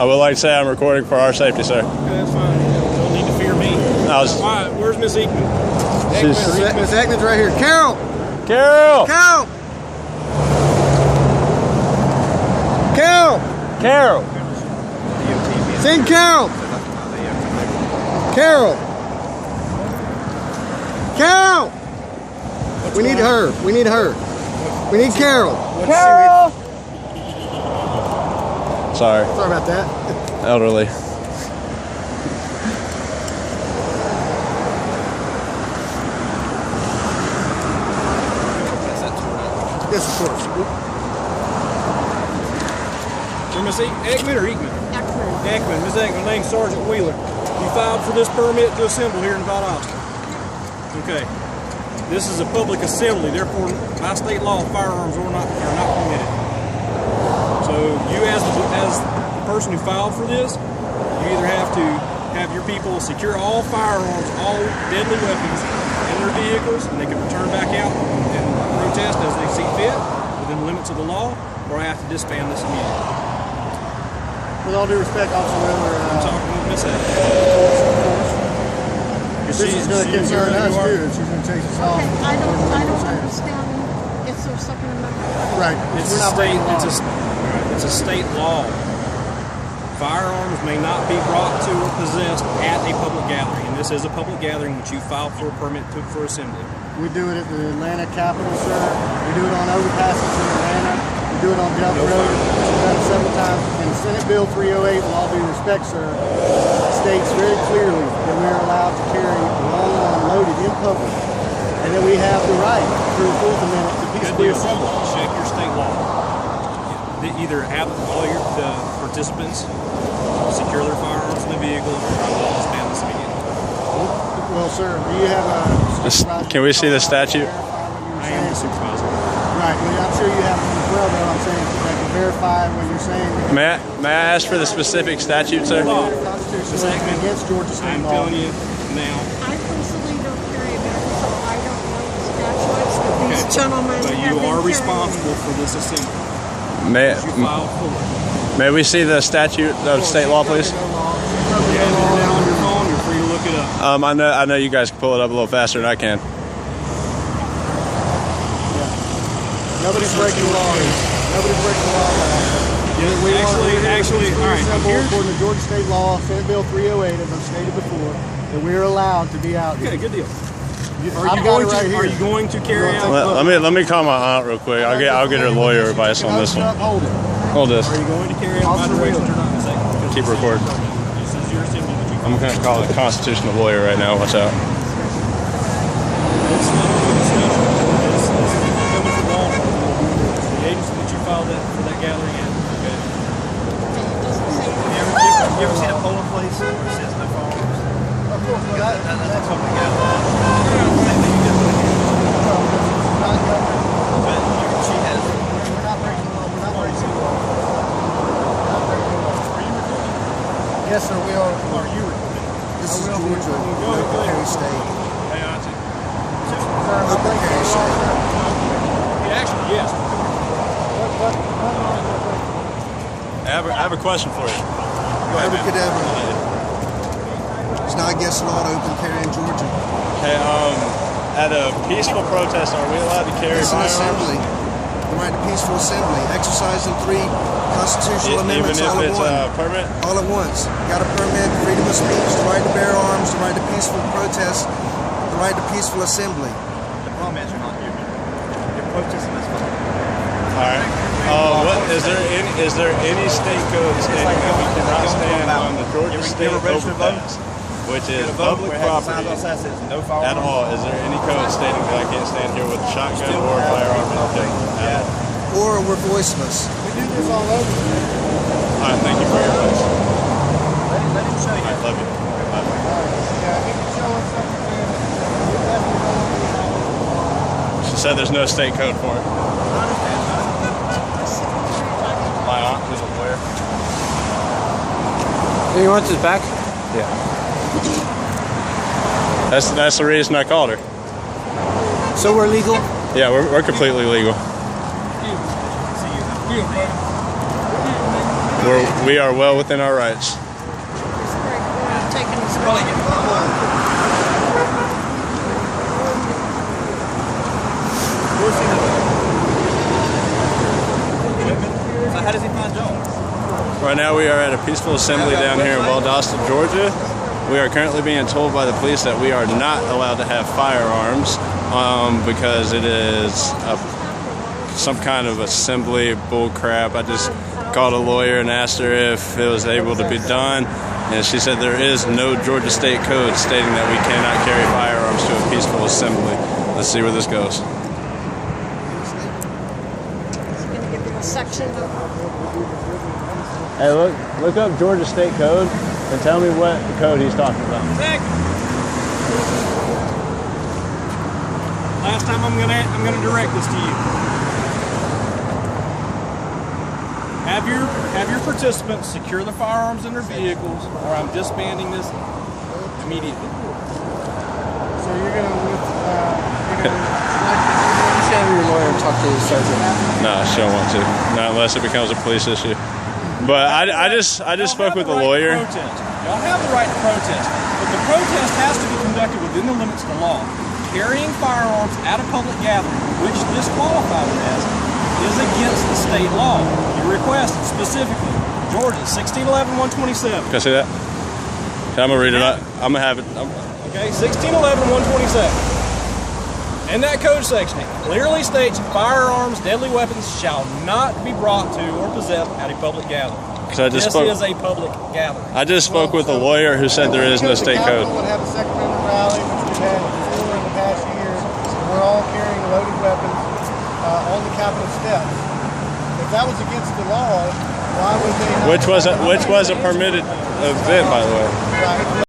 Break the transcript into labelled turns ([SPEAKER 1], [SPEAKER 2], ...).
[SPEAKER 1] I would like to say I'm recording for our safety, sir.
[SPEAKER 2] Okay, that's fine. You don't need to fear me. All right, where's Miss Ekman?
[SPEAKER 3] Miss Ekman's right here. Carol!
[SPEAKER 1] Carol!
[SPEAKER 3] Carol! Carol!
[SPEAKER 1] Carol!
[SPEAKER 3] Sing Carol! Carol! Carol! We need her. We need her. We need Carol.
[SPEAKER 1] Carol! Sorry.
[SPEAKER 3] Sorry about that.
[SPEAKER 1] Elderly.
[SPEAKER 3] Yes, of course.
[SPEAKER 2] You're Miss Ekman or Ekman?
[SPEAKER 4] Ekman.
[SPEAKER 2] Ekman. Miss Ekman, name's Sergeant Wheeler. You filed for this permit to assemble here in Valdosta. Okay. This is a public assembly, therefore, by state law, firearms are not permitted. So you, as the person who filed for this, you either have to have your people secure all firearms, all deadly weapons in their vehicles, and they can return back out and protest as they see fit within the limits of the law, or I have to disband this immediately.
[SPEAKER 3] With all due respect, Officer Wheeler,
[SPEAKER 2] I'm talking with Miss Ekman.
[SPEAKER 3] This is going to concern us too. She's going to chase us off.
[SPEAKER 4] Okay, I don't understand if there's Second Amendment.
[SPEAKER 3] Right.
[SPEAKER 2] It's a state law. Firearms may not be brought to or possessed at a public gathering, and this is a public gathering which you filed for a permit for assembly.
[SPEAKER 3] We do it at the Atlanta Capitol, sir. We do it on Overpasses in Atlanta. We do it on Delta Road. We've done it several times. And Senate Bill 308, with all due respect, sir, states very clearly that we are allowed to carry a long arm loaded in public, and that we have the right through the Fourth Amendment to peacefully assemble.
[SPEAKER 2] Check your state law. Either have all your participants secure their firearms in the vehicle, or I will disband this immediately.
[SPEAKER 3] Well, sir, do you have a supervisor?
[SPEAKER 1] Can we see the statute?
[SPEAKER 2] I am the supervisor.
[SPEAKER 3] Right. Well, I'm sure you have them as well, though. I'm saying they can verify what you're saying.
[SPEAKER 1] May I ask for the specific statute, sir?
[SPEAKER 3] Constitution against Georgia state
[SPEAKER 2] I'm
[SPEAKER 3] law.
[SPEAKER 2] telling you now.
[SPEAKER 4] I personally don't carry a gun, so I don't know the statutes that these gentlemen
[SPEAKER 2] But
[SPEAKER 4] have
[SPEAKER 2] you
[SPEAKER 4] been
[SPEAKER 2] are
[SPEAKER 4] carrying.
[SPEAKER 2] responsible for this assembly.
[SPEAKER 1] May,
[SPEAKER 2] You filed for it.
[SPEAKER 1] may we see the statute of state law, please?
[SPEAKER 2] You have it down on your phone. You're free to look it up.
[SPEAKER 1] I know you guys can pull it up a little faster than I can.
[SPEAKER 3] Nobody's breaking the law. Nobody's breaking the law.
[SPEAKER 2] Actually, all right.
[SPEAKER 3] According to Georgia state law, Senate Bill 308, as I've stated before, that we're allowed to be out here.
[SPEAKER 2] Okay, good deal.
[SPEAKER 3] Are
[SPEAKER 2] you going to carry out?
[SPEAKER 1] Let me call my aunt real quick. I'll get her lawyer advice on this one.
[SPEAKER 3] Hold it.
[SPEAKER 1] Hold this.
[SPEAKER 2] Are you going to carry out my directions or not? Because
[SPEAKER 1] Keep recording.
[SPEAKER 2] This is your assembly that you
[SPEAKER 1] I'm going to call a constitutional lawyer right now. Watch out.
[SPEAKER 2] It's not a good discussion. It's coming from law enforcement. The agency that you filed for that gathering in. Okay.
[SPEAKER 5] You ever seen a polling place where it says no firearms?
[SPEAKER 3] Of course,
[SPEAKER 5] That's a public gathering. But she has.
[SPEAKER 3] we're not breaking the law. We're not breaking the law. Yes, sir, we are.
[SPEAKER 2] Are you recording?
[SPEAKER 3] This is Georgia, Perry State.
[SPEAKER 2] Hey, Auntie.
[SPEAKER 3] Perry State.
[SPEAKER 2] Actually, yes.
[SPEAKER 1] I have a question for you.
[SPEAKER 3] Go ahead, could ever. It's not against the law to open carry in Georgia.
[SPEAKER 1] Hey, at a peaceful protest, are we allowed to carry
[SPEAKER 6] It's an
[SPEAKER 1] firearms?
[SPEAKER 6] assembly. The right to peaceful assembly. Exercising 3 constitutional
[SPEAKER 1] Even
[SPEAKER 6] amendments
[SPEAKER 1] if
[SPEAKER 6] all at
[SPEAKER 1] it's
[SPEAKER 6] once.
[SPEAKER 1] a permit?
[SPEAKER 6] All at once. Got a permit, freedom of speech, the right to bear arms, the right to peaceful protest, the right to peaceful assembly.
[SPEAKER 5] The problem is you're not here. You're protesting this fine.
[SPEAKER 1] All right. Is there any state code stating
[SPEAKER 5] like
[SPEAKER 1] that we
[SPEAKER 5] going-
[SPEAKER 1] cannot
[SPEAKER 5] going to a
[SPEAKER 1] stand
[SPEAKER 5] ballot.
[SPEAKER 1] on the Georgia
[SPEAKER 5] You ever
[SPEAKER 1] State
[SPEAKER 5] registered to vote?
[SPEAKER 1] Overpass, which is
[SPEAKER 5] Get a vote
[SPEAKER 1] public
[SPEAKER 5] where it has a sign
[SPEAKER 1] property
[SPEAKER 5] outside that says no
[SPEAKER 1] at
[SPEAKER 5] firearms.
[SPEAKER 1] all? Is there any code stating that I can't stand here with a shotgun or a firearm in the thing?
[SPEAKER 5] Yeah.
[SPEAKER 6] Or we're voiceless.
[SPEAKER 3] We do this all over.
[SPEAKER 1] All right. Thank you for your advice.
[SPEAKER 5] Let him show you.
[SPEAKER 1] I love you. Bye.
[SPEAKER 3] Yeah, he can show us something.
[SPEAKER 1] She said there's no state code for it. My aunt is a lawyer.
[SPEAKER 3] He wants his back?
[SPEAKER 1] Yeah. That's the reason I called her.
[SPEAKER 3] So we're legal?
[SPEAKER 1] Yeah, we're completely legal. We are well within our rights.
[SPEAKER 4] Taking his
[SPEAKER 5] So how does he find Joe?
[SPEAKER 1] Right now we are at a peaceful assembly down here in Valdosta, Georgia. We are currently being told by the police that we are not allowed to have firearms because it is some kind of assembly bull crap. I just called a lawyer and asked her if it was able to be done, and she said there is no Georgia state code stating that we cannot carry firearms to a peaceful assembly. Let's see where this goes.
[SPEAKER 4] going to give you a section of
[SPEAKER 1] Hey, look up Georgia state code and tell me what code he's talking about.
[SPEAKER 2] Last time I'm gonna direct this to you. Have your participants secure the firearms in their vehicles, or I'm disbanding this immediately.
[SPEAKER 3] So you're gonna
[SPEAKER 6] Have your lawyer talk to the sergeant.
[SPEAKER 1] No, she don't want to. Not unless it becomes a police issue. But I just spoke with the lawyer.
[SPEAKER 2] Y'all have the right to protest, but the protest has to be conducted within the limits of the law. Carrying firearms at a public gathering, which this qualifies as, is against the state law. You request specifically Georgia 1611-127.
[SPEAKER 1] Can I see that? I'm gonna read it. I'm gonna have it.
[SPEAKER 2] Okay, 1611-127. In that code section, it clearly states firearms, deadly weapons shall not be brought to or possessed at a public gathering. This is a public gathering.
[SPEAKER 1] I just spoke with a lawyer who said there is no state code.
[SPEAKER 3] We'll have a Second Amendment rally, which we've had before in the past year. We're all carrying loaded weapons on the Capitol steps. If that was against the law, why would they not?
[SPEAKER 1] Which was a permitted event, by the way.
[SPEAKER 3] Right.